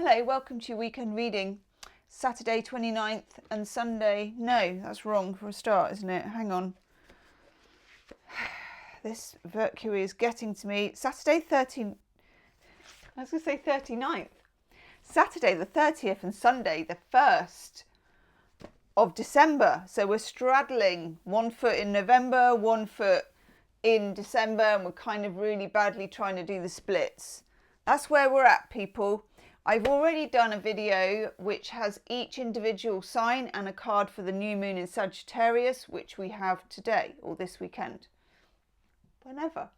Hello, welcome to your weekend reading. Saturday 29th and Sunday. No, that's wrong for a start, isn't it? Hang on. This Mercury is getting to me. Saturday 13th. I was going to say 39th. Saturday the 30th and Sunday the 1st of December. So we're straddling 1 foot in November, 1 foot in December, and we're kind of really badly trying to do the splits. That's where we're at, people. I've already done a video which has each individual sign and a card for the new moon in Sagittarius, which we have today or this weekend. Whenever.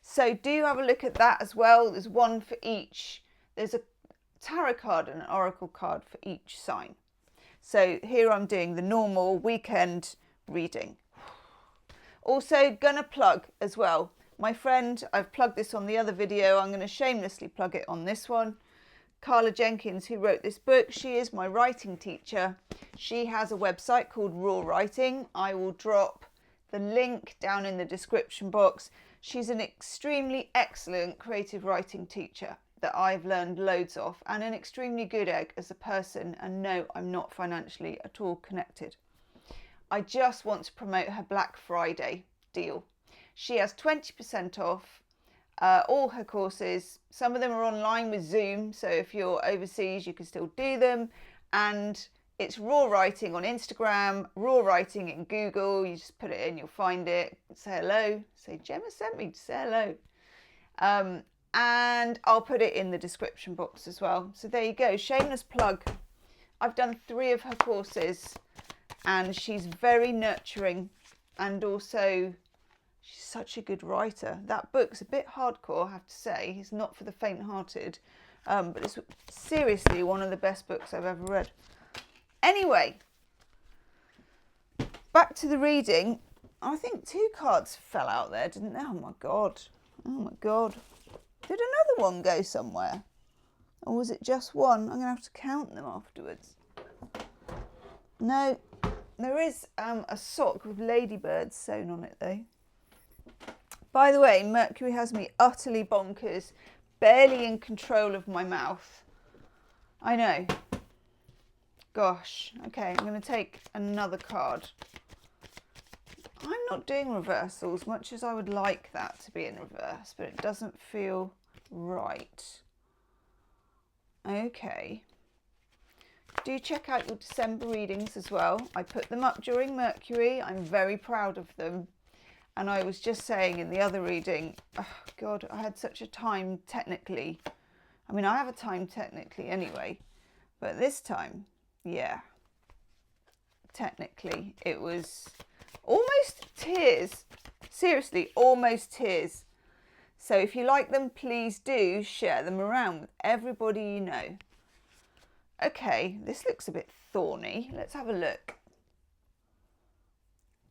So do have a look at that as well. There's one for each. There's a tarot card and an oracle card for each sign. So here I'm doing the normal weekend reading. Also gonna plug as well. My friend, I've plugged this on the other video. I'm going to shamelessly plug it on this one. Carla Jenkins, who wrote this book, she is my writing teacher. She has a website called Raw Writing. I will drop the link down in the description box. She's an extremely excellent creative writing teacher that I've learned loads of, and an extremely good egg as a person. And no, I'm not financially at all connected. I just want to promote her Black Friday deal. She has 20% off all her courses. Some of them are online with Zoom, so if you're overseas, you can still do them. And it's Raw Writing on Instagram, Raw Writing in Google. You just put it in, you'll find it. Say hello. Say, Gemma sent me to say hello. And I'll put it in the description box as well. So there you go. Shameless plug. I've done 3 of her courses, and she's very nurturing, and also she's such a good writer. That book's a bit hardcore, I have to say. It's not for the faint-hearted, but it's seriously one of the best books I've ever read. Anyway, back to the reading. I think 2 cards fell out there, didn't they? Oh my God. Oh my God. Did another one go somewhere? Or was it just one? I'm going to have to count them afterwards. No, there is a sock with ladybirds sewn on it though. By the way, Mercury has me utterly bonkers, barely in control of my mouth. I know. Gosh. Okay, I'm going to take another card. I'm not doing reversals, much as I would like that to be in reverse, but it doesn't feel right. Okay. Do check out your December readings as well. I put them up during Mercury. I'm very proud of them. And I was just saying in the other reading, oh God, I had such a time technically. I mean, I have a time technically anyway, but this time, yeah, technically it was almost tears. Seriously, almost tears. So if you like them, please do share them around with everybody you know. Okay, this looks a bit thorny. Let's have a look.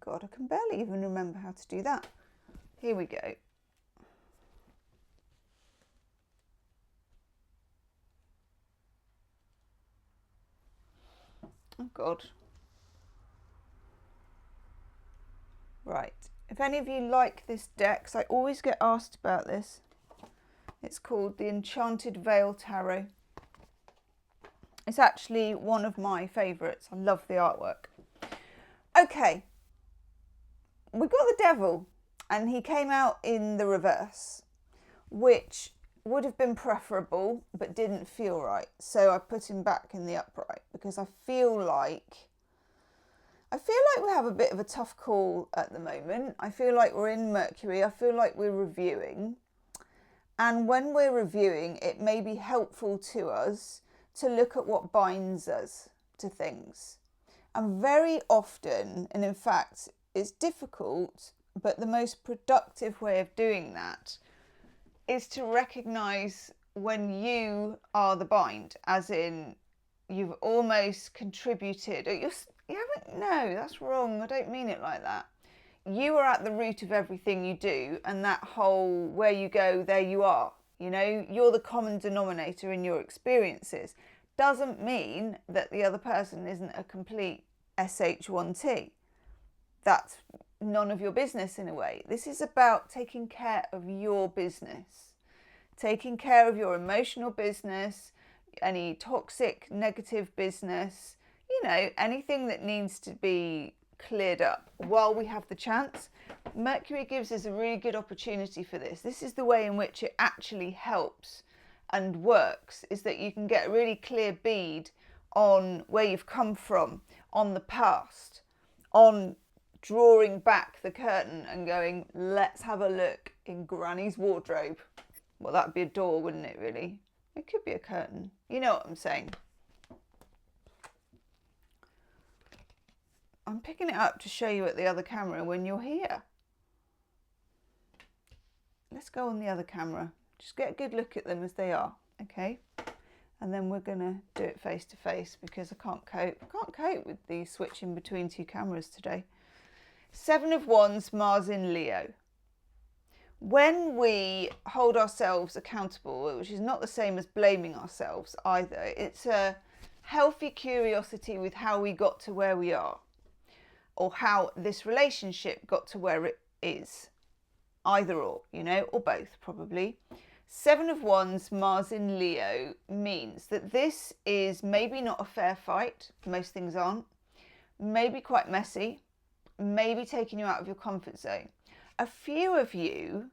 God, I can barely even remember how to do that. Here we go. Oh God. Right. If any of you like this deck, 'cause I always get asked about this. It's called the Enchanted Veil Tarot. It's actually one of my favourites. I love the artwork. Okay. We've got the Devil, and he came out in the reverse, which would have been preferable, but didn't feel right. So I put him back in the upright because I feel like we have a bit of a tough call at the moment. I feel like we're in Mercury. I feel like we're reviewing. And when we're reviewing, it may be helpful to us to look at what binds us to things. And very often, and in fact, it's difficult, but the most productive way of doing that is to recognise when you are the bind, as in you've almost contributed. You haven't, no, that's wrong. I don't mean it like that. You are at the root of everything you do, and that whole where you go, there you are. You know, you're the common denominator in your experiences. Doesn't mean that the other person isn't a complete SH1T. That's none of your business in a way. This is about taking care of your business, taking care of your emotional business, any toxic, negative business, you know, anything that needs to be cleared up while we have the chance. Mercury gives us a really good opportunity for this. This is the way in which it actually helps and works, is that you can get a really clear bead on where you've come from, on the past, on drawing back the curtain and going, let's have a look in Granny's wardrobe. Well, that'd be a door, wouldn't it, really? It could be a curtain. You know what I'm saying. I'm picking it up to show you at the other camera when you're here. Let's go on the other camera. Just get a good look at them as they are, okay? And then we're going to do it face to face because I can't cope. I can't cope with the switching between two cameras today. 7 of Wands, Mars in Leo. When we hold ourselves accountable, which is not the same as blaming ourselves either, it's a healthy curiosity with how we got to where we are, or how this relationship got to where it is. Either or, you know, or both probably. 7 of Wands, Mars in Leo means that this is maybe not a fair fight. Most things aren't. Maybe quite messy. Maybe taking you out of your comfort zone. A few of you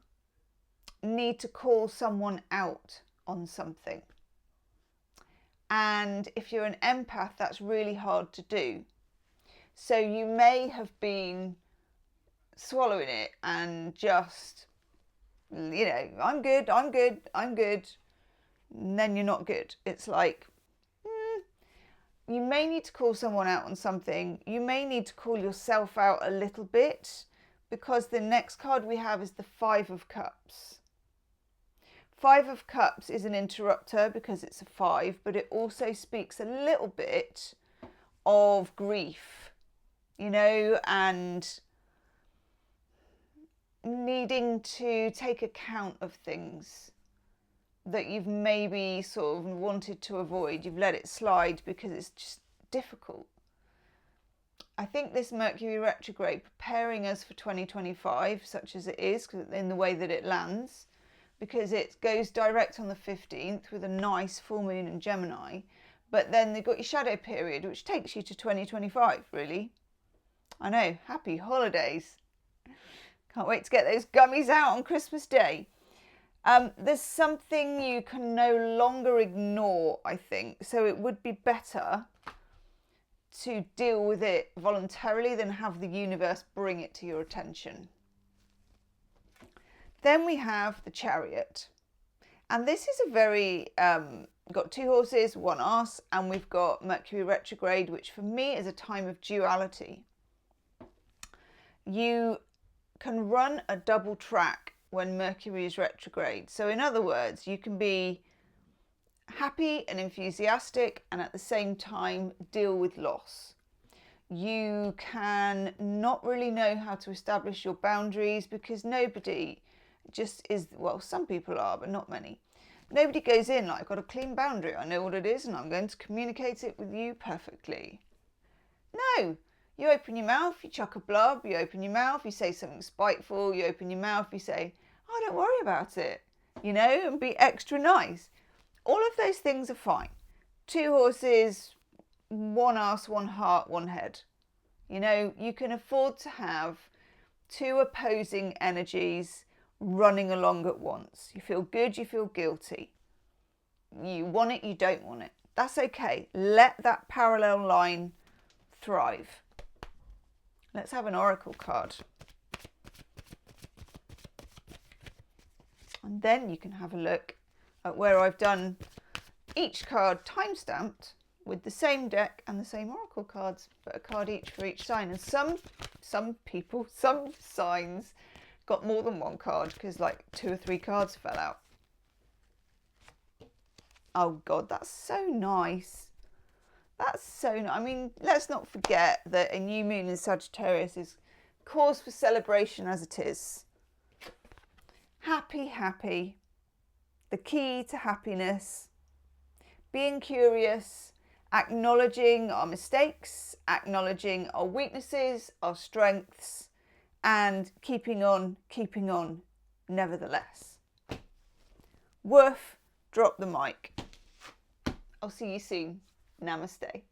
need to call someone out on something. And if you're an empath, that's really hard to do. So you may have been swallowing it and just, you know, I'm good. And then you're not good. It's like, you may need to call someone out on something. You may need to call yourself out a little bit, because the next card we have is the 5 of Cups. 5 of Cups is an interrupter because it's a 5, but it also speaks a little bit of grief, you know, and needing to take account of things that you've maybe sort of wanted to avoid. You've let it slide because it's just difficult. I think this Mercury retrograde preparing us for 2025, such as it is, in the way that it lands, because it goes direct on the 15th with a nice full moon in Gemini, but then they've got your shadow period, which takes you to 2025, really. I know, happy holidays. Can't wait to get those gummies out on Christmas Day. There's something you can no longer ignore, I think. So it would be better to deal with it voluntarily than have the universe bring it to your attention. Then we have the Chariot. And this is a very, got 2 horses, 1 ass, and we've got Mercury retrograde, which for me is a time of duality. You can run a double track when Mercury is retrograde. So in other words, you can be happy and enthusiastic and at the same time deal with loss. You can not really know how to establish your boundaries because nobody just is, well, some people are, but not many. Nobody goes in like, I've got a clean boundary, I know what it is and I'm going to communicate it with you perfectly. No. You open your mouth, you chuck a blub, you open your mouth, you say something spiteful, you open your mouth, you say, oh, don't worry about it, you know, and be extra nice. All of those things are fine. 2 horses, 1 ass, 1 heart, 1 head. You know, you can afford to have 2 opposing energies running along at once. You feel good, you feel guilty. You want it, you don't want it. That's okay. Let that parallel line thrive. Let's have an oracle card. And then you can have a look at where I've done each card time-stamped with the same deck and the same oracle cards, but a card each for each sign. And some people, some signs got more than 1 card because like 2 or 3 cards fell out. Oh God, that's so nice. That's so nice. I mean, let's not forget that a new moon in Sagittarius is cause for celebration as it is. Happy, happy. The key to happiness. Being curious, acknowledging our mistakes, acknowledging our weaknesses, our strengths, and keeping on, nevertheless. Woof, drop the mic. I'll see you soon. Namaste.